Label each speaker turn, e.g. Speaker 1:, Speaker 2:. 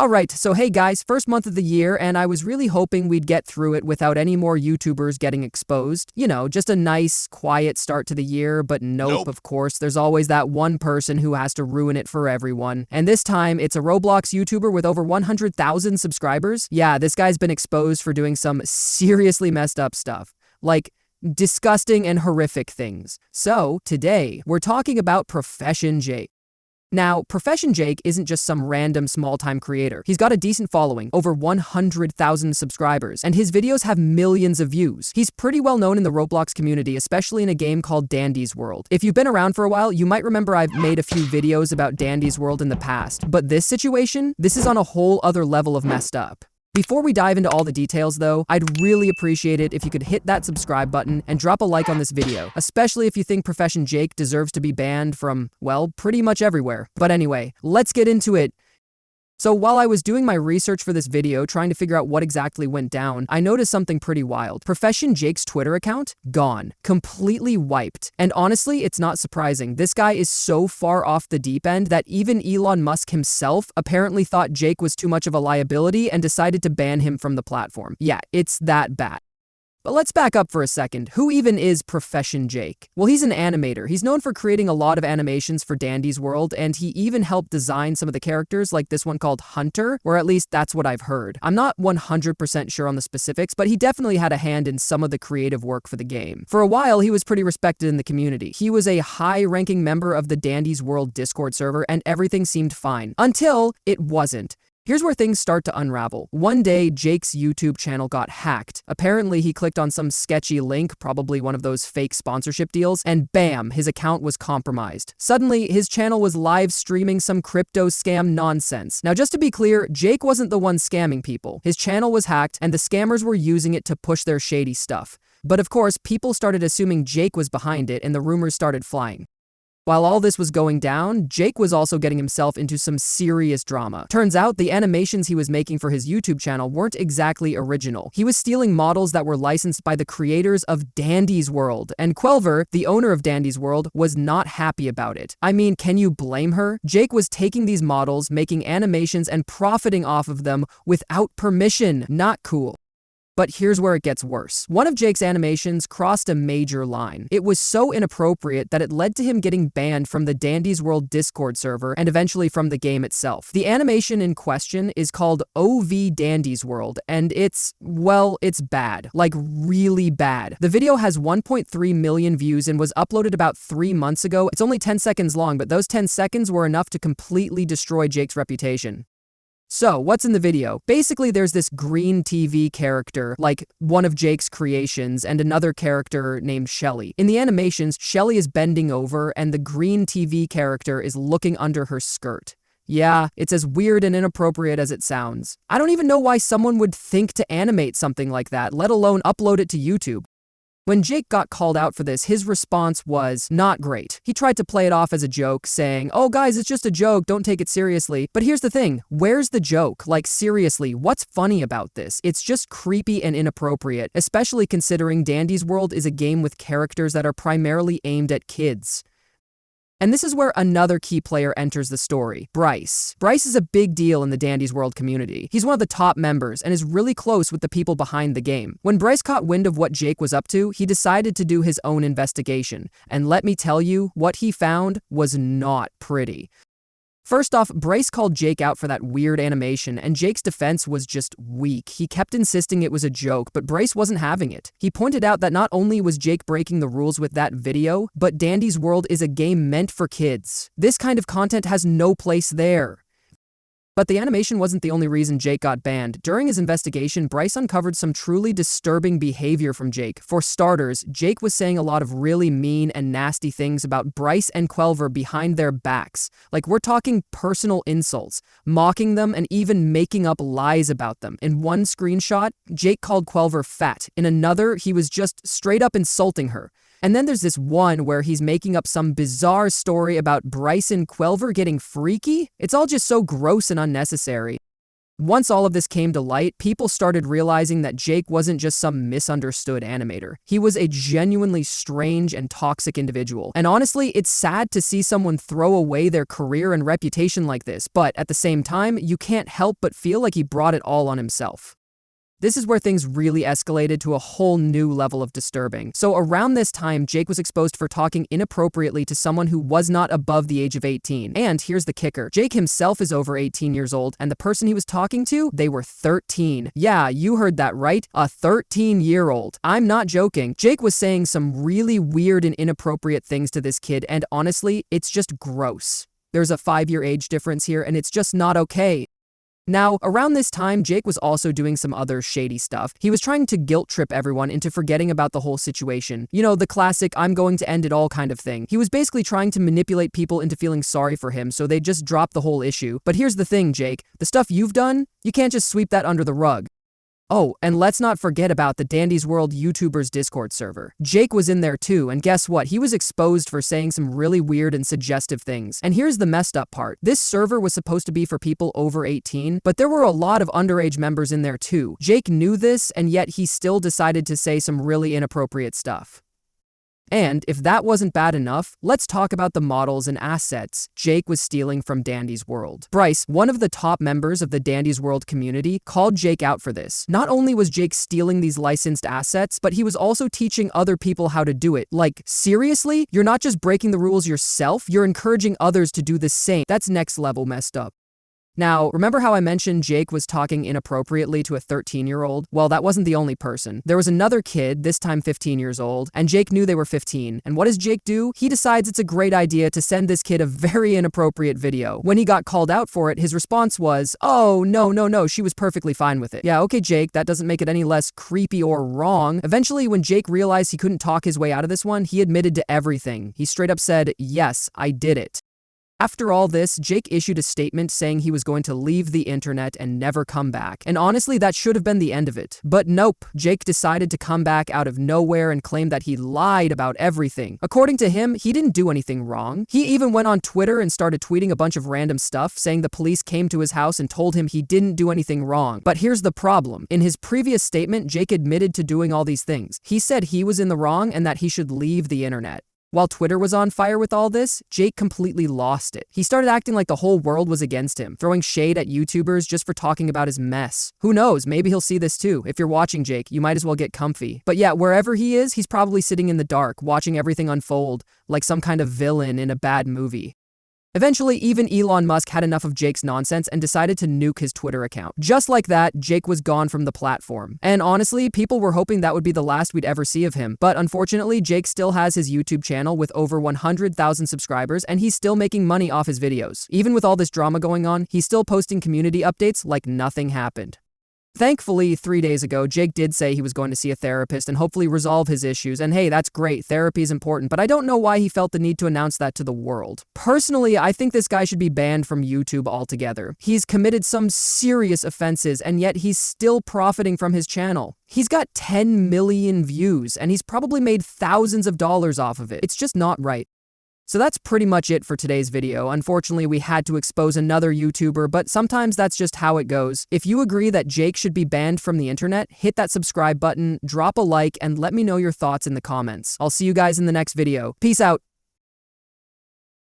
Speaker 1: Alright, so hey guys, first month of the year, and I was really hoping we'd get through it without any more YouTubers getting exposed. You know, just a nice, quiet start to the year, but nope, of course, there's always that one person who has to ruin it for everyone. And this time, it's a Roblox YouTuber with over 100,000 subscribers. Yeah, this guy's been exposed for doing some seriously messed up stuff. Like, disgusting and horrific things. So, today, we're talking about Profession Jake. Now, Profession Jake isn't just some random small-time creator. He's got a decent following, over 100,000 subscribers, and his videos have millions of views. He's pretty well known in the Roblox community, especially in a game called Dandy's World. If you've been around for a while, you might remember I've made a few videos about Dandy's World in the past, but this situation, this is on a whole other level of messed up. Before we dive into all the details though, I'd really appreciate it if you could hit that subscribe button and drop a like on this video, especially if you think Profession Jake deserves to be banned from, well, pretty much everywhere. But anyway, let's get into it. So while I was doing my research for this video, trying to figure out what exactly went down, I noticed something pretty wild. Profession Jake's Twitter account? Gone. Completely wiped. And honestly, it's not surprising. This guy is so far off the deep end that even Elon Musk himself apparently thought Jake was too much of a liability and decided to ban him from the platform. Yeah, it's that bad. But let's back up for a second. Who even is Profession Jake? Well, he's an animator. He's known for creating a lot of animations for Dandy's World, and he even helped design some of the characters, like this one called Hunter, or at least that's what I've heard. I'm not 100% sure on the specifics, but he definitely had a hand in some of the creative work for the game. For a while, he was pretty respected in the community. He was a high-ranking member of the Dandy's World Discord server, and everything seemed fine. Until it wasn't. Here's where things start to unravel. One day, Jake's YouTube channel got hacked. Apparently, he clicked on some sketchy link, probably one of those fake sponsorship deals, and bam, his account was compromised. Suddenly, his channel was live streaming some crypto scam nonsense. Now, just to be clear, Jake wasn't the one scamming people. His channel was hacked, and the scammers were using it to push their shady stuff. But of course, people started assuming Jake was behind it, and the rumors started flying. While all this was going down, Jake was also getting himself into some serious drama. Turns out the animations he was making for his YouTube channel weren't exactly original. He was stealing models that were licensed by the creators of Dandy's World, and Quelver, the owner of Dandy's World, was not happy about it. I mean, can you blame her? Jake was taking these models, making animations, and profiting off of them without permission. Not cool. But here's where it gets worse. One of Jake's animations crossed a major line. It was so inappropriate that it led to him getting banned from the Dandy's World Discord server and eventually from the game itself. The animation in question is called OV Dandy's World, and it's bad. Like, really bad. The video has 1.3 million views and was uploaded about 3 months ago. It's only 10 seconds long, but those 10 seconds were enough to completely destroy Jake's reputation. So, what's in the video? Basically, there's this green TV character, like one of Jake's creations, and another character named Shelly. In the animations, Shelly is bending over, and the green TV character is looking under her skirt. Yeah, it's as weird and inappropriate as it sounds. I don't even know why someone would think to animate something like that, let alone upload it to YouTube. When Jake got called out for this, his response was not great. He tried to play it off as a joke, saying, "Oh guys, it's just a joke, don't take it seriously." But here's the thing, where's the joke? Like, seriously, what's funny about this? It's just creepy and inappropriate, especially considering Dandy's World is a game with characters that are primarily aimed at kids. And this is where another key player enters the story, Bryce. Bryce is a big deal in the Dandy's World community. He's one of the top members and is really close with the people behind the game. When Bryce caught wind of what Jake was up to, he decided to do his own investigation. And let me tell you, what he found was not pretty. First off, Bryce called Jake out for that weird animation, and Jake's defense was just weak. He kept insisting it was a joke, but Bryce wasn't having it. He pointed out that not only was Jake breaking the rules with that video, but Dandy's World is a game meant for kids. This kind of content has no place there. But the animation wasn't the only reason Jake got banned. During his investigation, Bryce uncovered some truly disturbing behavior from Jake. For starters, Jake was saying a lot of really mean and nasty things about Bryce and Quelver behind their backs. Like, we're talking personal insults, mocking them, and even making up lies about them. In one screenshot, Jake called Quelver fat. In another, he was just straight up insulting her. And then there's this one where he's making up some bizarre story about Bryce and Quelver getting freaky. It's all just so gross and unnecessary. Once all of this came to light, people started realizing that Jake wasn't just some misunderstood animator. He was a genuinely strange and toxic individual. And honestly, it's sad to see someone throw away their career and reputation like this, but at the same time, you can't help but feel like he brought it all on himself. This is where things really escalated to a whole new level of disturbing. So around this time, Jake was exposed for talking inappropriately to someone who was not above the age of 18. And here's the kicker. Jake himself is over 18 years old, and the person he was talking to, they were 13. Yeah, you heard that right. A 13-year-old. I'm not joking. Jake was saying some really weird and inappropriate things to this kid, and honestly, it's just gross. There's a 5-year age difference here, and it's just not okay. Now, around this time, Jake was also doing some other shady stuff. He was trying to guilt trip everyone into forgetting about the whole situation. You know, the classic, I'm going to end it all kind of thing. He was basically trying to manipulate people into feeling sorry for him so they just drop the whole issue. But here's the thing, Jake. The stuff you've done, you can't just sweep that under the rug. Oh, and let's not forget about the Dandy's World YouTubers Discord server. Jake was in there too, and guess what? He was exposed for saying some really weird and suggestive things. And here's the messed up part. This server was supposed to be for people over 18, but there were a lot of underage members in there too. Jake knew this, and yet he still decided to say some really inappropriate stuff. And if that wasn't bad enough, let's talk about the models and assets Jake was stealing from Dandy's World. Bryce, one of the top members of the Dandy's World community, called Jake out for this. Not only was Jake stealing these licensed assets, but he was also teaching other people how to do it. Like, seriously? You're not just breaking the rules yourself, you're encouraging others to do the same. That's next level messed up. Now, remember how I mentioned Jake was talking inappropriately to a 13-year-old? Well, that wasn't the only person. There was another kid, this time 15 years old, and Jake knew they were 15. And what does Jake do? He decides it's a great idea to send this kid a very inappropriate video. When he got called out for it, his response was, "Oh, no, she was perfectly fine with it." Yeah, okay, Jake, that doesn't make it any less creepy or wrong. Eventually, when Jake realized he couldn't talk his way out of this one, he admitted to everything. He straight up said, "Yes, I did it." After all this, Jake issued a statement saying he was going to leave the internet and never come back. And honestly, that should have been the end of it. But nope, Jake decided to come back out of nowhere and claim that he lied about everything. According to him, he didn't do anything wrong. He even went on Twitter and started tweeting a bunch of random stuff, saying the police came to his house and told him he didn't do anything wrong. But here's the problem. In his previous statement, Jake admitted to doing all these things. He said he was in the wrong and that he should leave the internet. While Twitter was on fire with all this, Jake completely lost it. He started acting like the whole world was against him, throwing shade at YouTubers just for talking about his mess. Who knows, maybe he'll see this too. If you're watching Jake, you might as well get comfy. But yeah, wherever he is, he's probably sitting in the dark, watching everything unfold, like some kind of villain in a bad movie. Eventually, even Elon Musk had enough of Jake's nonsense and decided to nuke his Twitter account. Just like that, Jake was gone from the platform. And honestly, people were hoping that would be the last we'd ever see of him. But unfortunately, Jake still has his YouTube channel with over 100,000 subscribers, and he's still making money off his videos. Even with all this drama going on, he's still posting community updates like nothing happened. Thankfully, 3 days ago, Jake did say he was going to see a therapist and hopefully resolve his issues. And hey, that's great. Therapy is important, but I don't know why he felt the need to announce that to the world. Personally, I think this guy should be banned from YouTube altogether. He's committed some serious offenses, and yet he's still profiting from his channel. He's got 10 million views, and he's probably made thousands of dollars off of it. It's just not right. So that's pretty much it for today's video. Unfortunately, we had to expose another YouTuber, but sometimes that's just how it goes. If you agree that Jake should be banned from the internet, hit that subscribe button, drop a like, and let me know your thoughts in the comments. I'll see you guys in the next video. Peace out.